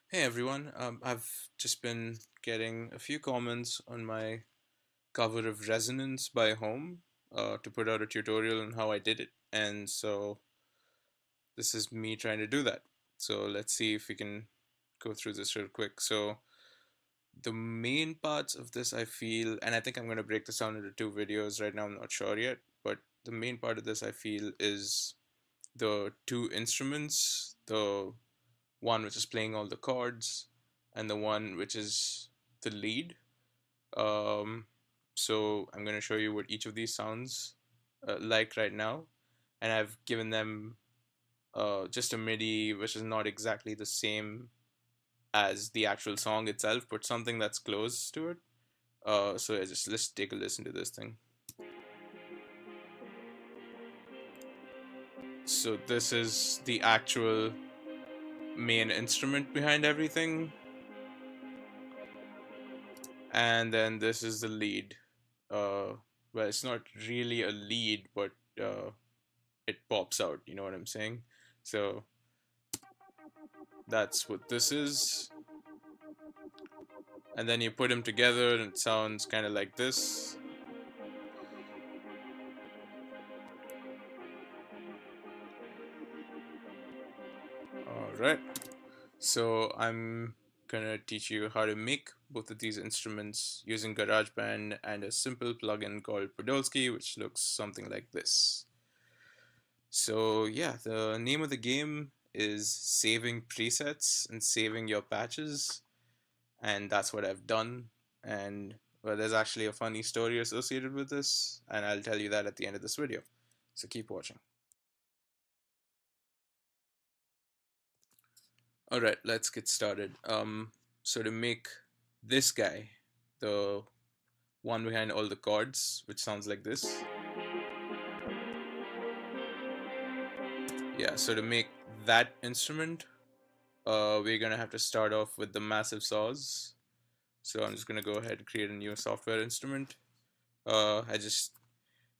Hey everyone, I've just been getting a few comments on my cover of Resonance by Home to put out a tutorial on how I did it, and so this is me trying to do that. So let's see if we can go through this real quick. So the main parts of this I feel, and I think I'm going to break this down into two videos right now, I'm not sure yet, but the main part of this I feel is the two instruments, the one which is playing all the chords and the one which is the lead. Um, so I'm going to show you what each of these sounds like right now, and I've given them just a MIDI which is not exactly the same as the actual song itself, but something that's close to it. So yeah, just let's take a listen to this thing. So this is the actual main instrument behind everything, and then this is the lead. Well, it's not really a lead, but uh, it pops out. You know what I'm saying? So that's what this is. And then you put them together, and it sounds kind of like this. All right. So I'm gonna teach you how to make both of these instruments using GarageBand and a simple plugin called Podolsky, which looks something like this. So yeah, the name of the game is saving presets and saving your patches, and that's what I've done. And well, there's actually a funny story associated with this, and I'll tell you that at the end of this video. So keep watching. All right, let's get started. So to make this guy, the one behind all the chords, which sounds like this. Yeah, so to make that instrument, we're gonna have to start off with the massive saws. So I'm just gonna go ahead and create a new software instrument. I just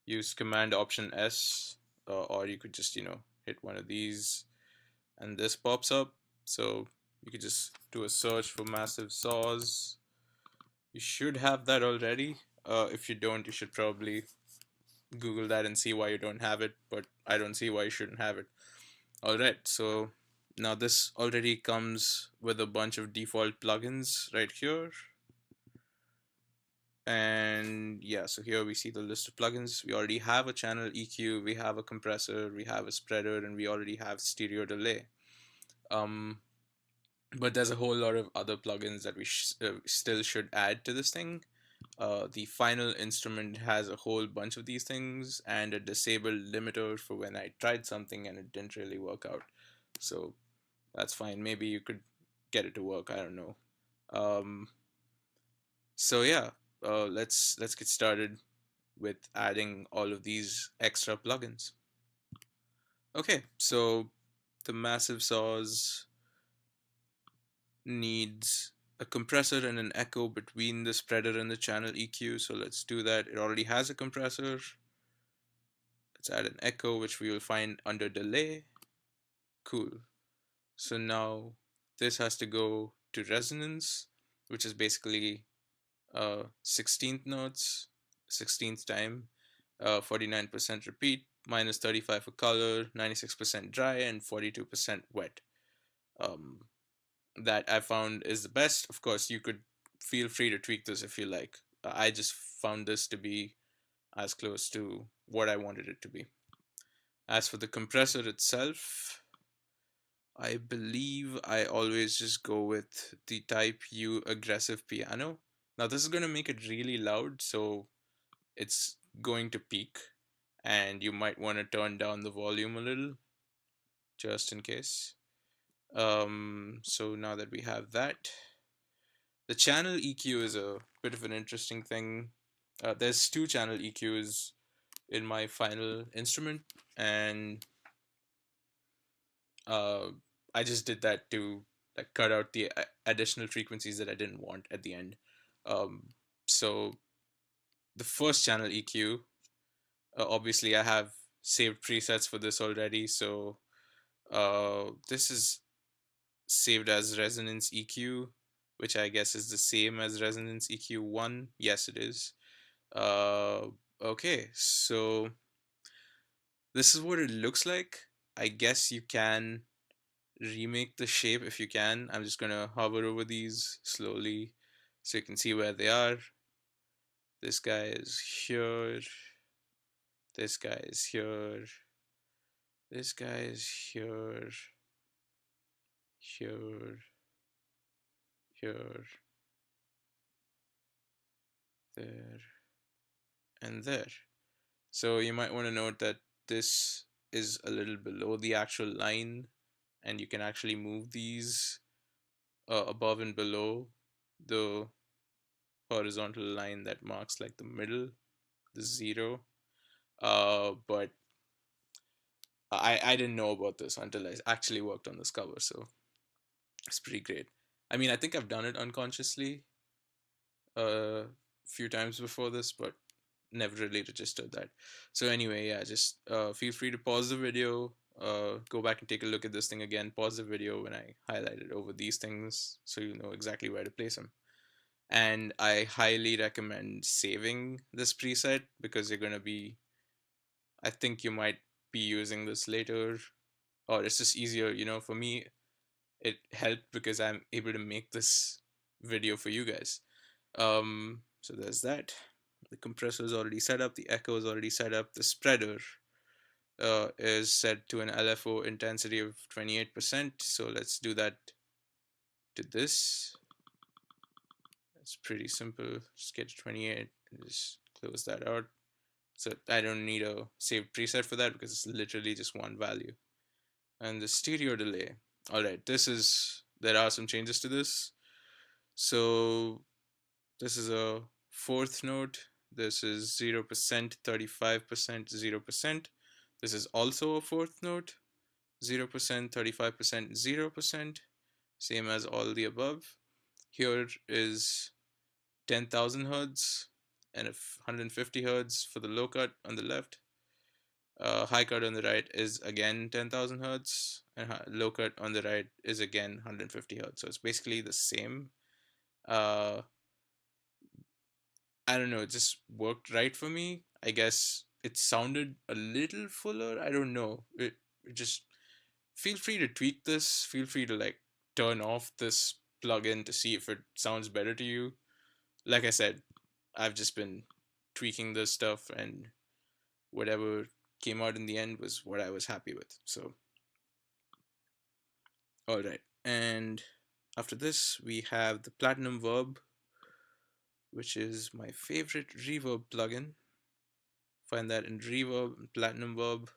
use Command Option S, or you could just hit one of these, and this pops up. So you could just do a search for massive saws. You should have that already. If you don't, you should probably Google that and see why you don't have it. But I don't see why you shouldn't have it. All right, so now this already comes with a bunch of default plugins right here. And yeah, so here we see the list of plugins. We already have a channel EQ, we have a compressor, we have a spreader, and we already have stereo delay. Um, but there's a whole lot of other plugins that we still should add to this thing. The final instrument has a whole bunch of these things and a disabled limiter for when I tried something and it didn't really work out. So that's fine. Maybe you could get it to work. I don't know. Um, so yeah, let's get started with adding all of these extra plugins. Okay, so the massive saws needs a compressor and an echo between the spreader and the channel EQ. So let's do that. It already has a compressor. Let's add an echo, which we will find under delay. Cool. So now this has to go to resonance, which is basically 16th notes, 16th time, 49% repeat, minus 35 for color, 96% dry, and 42% wet. Um, that I found is the best. Of course, you could feel free to tweak this if you like. I just found this to be as close to what I wanted it to be. As for the compressor itself, I believe I always just go with the Type U aggressive piano. Now this is going to make it really loud, so it's going to peak, and you might want to turn down the volume a little just in case. So now that we have that, the channel EQ is a bit of an interesting thing. There's two channel EQs in my final instrument, and uh, I just did that to like cut out the additional frequencies that I didn't want at the end. So the first channel EQ, obviously I have saved presets for this already. So this is saved as resonance EQ, which I guess is the same as resonance EQ1. Yes, it is. Uh, okay, so this is what it looks like. I guess you can remake the shape if you can. I'm just gonna hover over these slowly so you can see where they are. This guy is here. This guy is here. This guy is here. Here. Here. There. And there. So you might want to note that this is a little below the actual line, and you can actually move these above and below the horizontal line that marks like the middle, the zero. But I didn't know about this until I actually worked on this cover, so it's pretty great. I mean, I think I've done it unconsciously a few times before this, but never really registered that. So anyway, yeah, just feel free to pause the video, go back and take a look at this thing again, pause the video when I highlighted over these things so you know exactly where to place them. And I highly recommend saving this preset because you're going to be, I think you might be using this later, or it's just easier, you know, for me it helped because I'm able to make this video for you guys. So there's that. The compressor is already set up, the echo is already set up, the spreader is set to an LFO intensity of 28%. So let's do that to this. It's pretty simple. Just get to 28 and just close that out. So I don't need a saved preset for that because it's literally just one value. And the stereo delay. Alright, there are some changes to this. So this is a fourth note. This is 0%, 35%, 0%. This is also a fourth note. 0%, 35%, 0%. Same as all the above. Here is 10,000 hertz and 150 hertz for the low cut on the left. High cut on the right is again 10,000 hertz, and low cut on the right is again 150 hertz. So it's basically the same. Uh, I don't know, it just worked right for me. I guess it sounded a little fuller. I don't know. It just feel free to tweak this. Feel free to like turn off this plugin to see if it sounds better to you. Like I said, I've just been tweaking this stuff, and whatever came out in the end was what I was happy with. So, all right. And after this, we have the Platinum Verb, which is my favorite reverb plugin. Find that in Reverb. Platinum Verb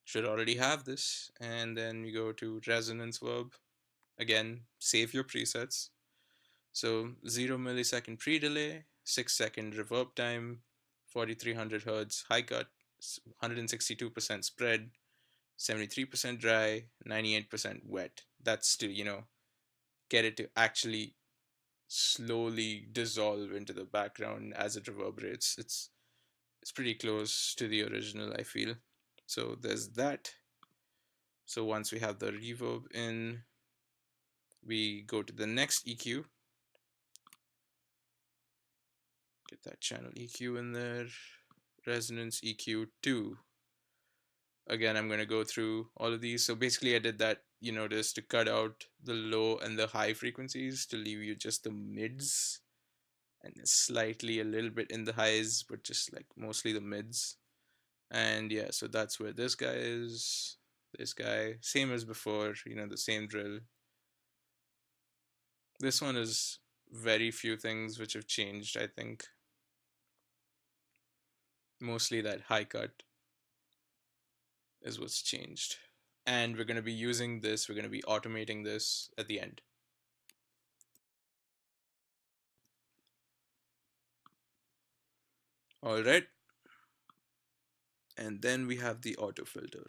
should already have this. And then we go to Resonance Verb. Again, save your presets. So 0 millisecond pre-delay, 6-second reverb time, 4300 hertz high cut, 162% spread, 73% dry, 98% wet. That's to, you know, get it to actually slowly dissolve into the background as it reverberates. It's pretty close to the original, I feel. So there's that. So once we have the reverb in, we go to the next EQ. Get that channel EQ in there. Resonance EQ2. Again, I'm going to go through all of these. So basically I did that, you notice, to cut out the low and the high frequencies to leave you just the mids and slightly a little bit in the highs, but just like mostly the mids. And yeah, so that's where this guy is. This guy, same as before, you know, the same drill. This one is very few things which have changed, I think. Mostly that high cut is what's changed. And we're going to be using this, we're going to be automating this at the end. All right. And then we have the auto filter.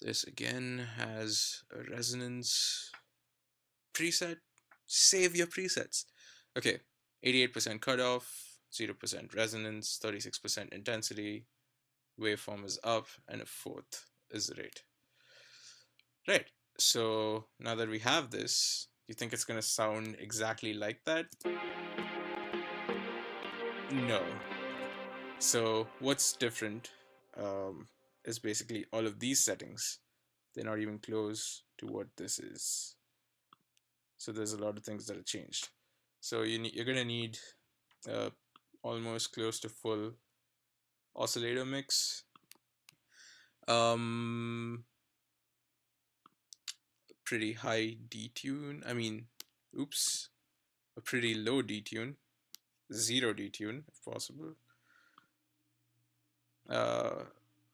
This again has a resonance preset. Save your presets. Okay, 88% cutoff, 0% resonance, 36% intensity, waveform is up, and a fourth is rate. Right. So now that we have this, you think it's going to sound exactly like that? No. So what's different is basically all of these settings. They're not even close to what this is. So there's a lot of things that are changed. So you're going to need uh, almost close to full oscillator mix. Um, Pretty high detune. Oops, a pretty low detune, zero detune if possible.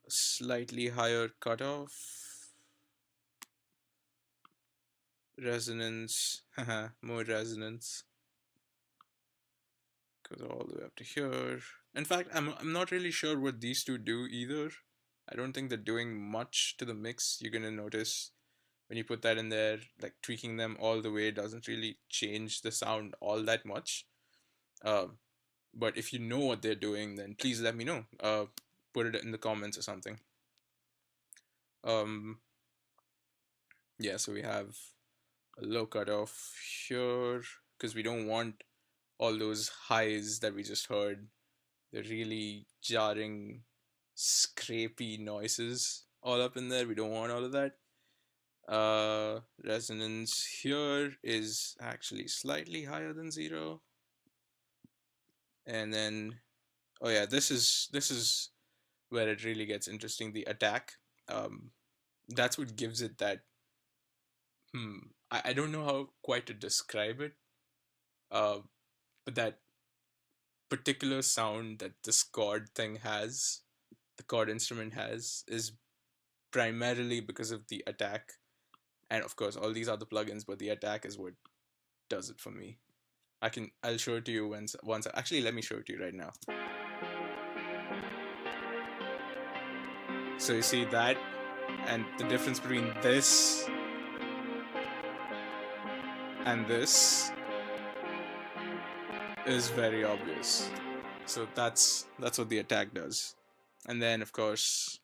Slightly higher cutoff, resonance, more resonance, goes all the way up to here. In fact, I'm not really sure what these two do either. I don't think they're doing much to the mix. You're gonna notice when you put that in there, like tweaking them all the way doesn't really change the sound all that much. But if you know what they're doing, then please let me know. Put it in the comments or something. Um, yeah, so we have a low cutoff here because we don't want all those highs that we just heard. The really jarring, scrapey noises all up in there. We don't want all of that. Resonance here is actually slightly higher than zero. And then, oh yeah, this is where it really gets interesting. The attack, um, that's what gives it that. I don't know how quite to describe it. Uh, but that particular sound that this chord thing has, the chord instrument has, is primarily because of the attack, and of course all these other plugins. But the attack is what does it for me. I'll show it to you once. Actually, let me show it to you right now. So you see that, and the difference between this and this is very obvious. So that's what the attack does. And then of course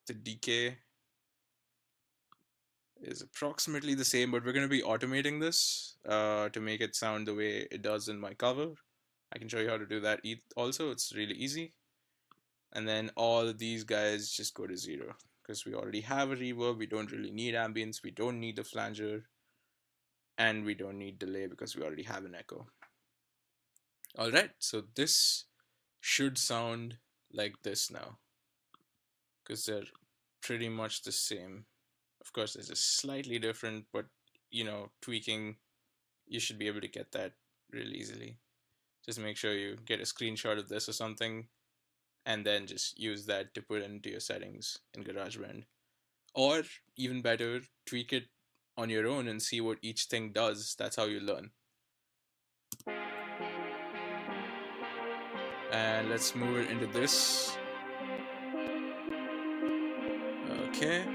the decay is approximately the same, but we're going to be automating this to make it sound the way it does in my cover. I can show you how to do that also. It's really easy. And then all of these guys just go to zero because we already have a reverb. We don't really need ambience. We don't need the flanger. And we don't need delay because we already have an echo. Alright, so this should sound like this now because they're pretty much the same. Of course, this is slightly different, but tweaking, you should be able to get that really easily. Just make sure you get a screenshot of this or something, and then just use that to put into your settings in GarageBand. Or even better, tweak it on your own and see what each thing does. That's how you learn. And let's move it into this. Okay.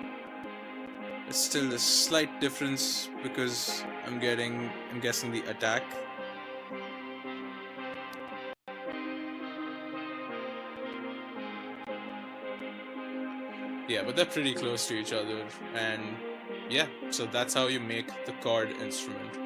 It's still a slight difference because I'm guessing the attack. Yeah, but they're pretty close to each other, and yeah, so that's how you make the chord instrument.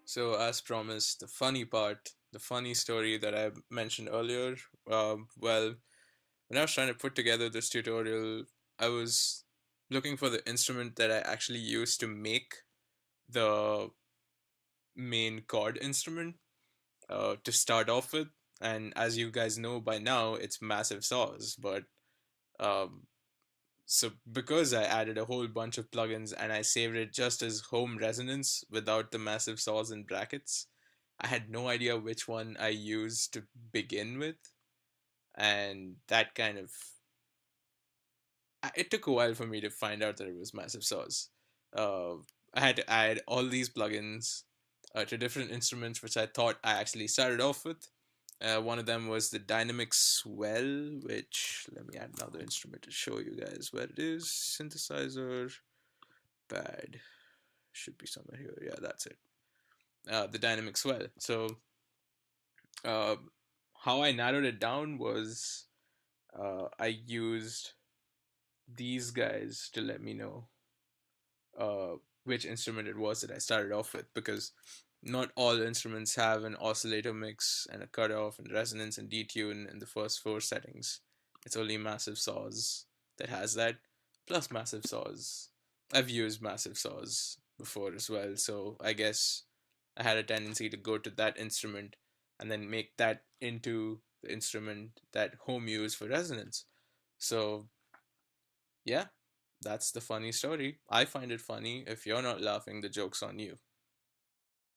So as promised, the funny part, the funny story that I mentioned earlier, well, when I was trying to put together this tutorial, I was looking for the instrument that I actually used to make the main chord instrument to start off with. And as you guys know by now, it's massive saws. But um, so because I added a whole bunch of plugins and I saved it just as home resonance without the massive saws and brackets, I had no idea which one I used to begin with. And that kind of it took a while for me to find out that it was massive saws. Uh, I had to add all these plugins to different instruments, which I thought I actually started off with. One of them was the dynamic swell, which let me add another instrument to show you guys where it is. Synthesizer, pad, should be somewhere here. Yeah, that's it. The dynamic swell. So, uh, how I narrowed it down was I used these guys to let me know uh, which instrument it was that I started off with, because not all instruments have an oscillator mix and a cutoff and resonance and detune in the first four settings. It's only Massive Saws that has that, plus Massive Saws. I've used Massive Saws before as well, so I guess I had a tendency to go to that instrument and then make that into the instrument that Home used for resonance. So yeah, that's the funny story. I find it funny. If you're not laughing, the joke's on you.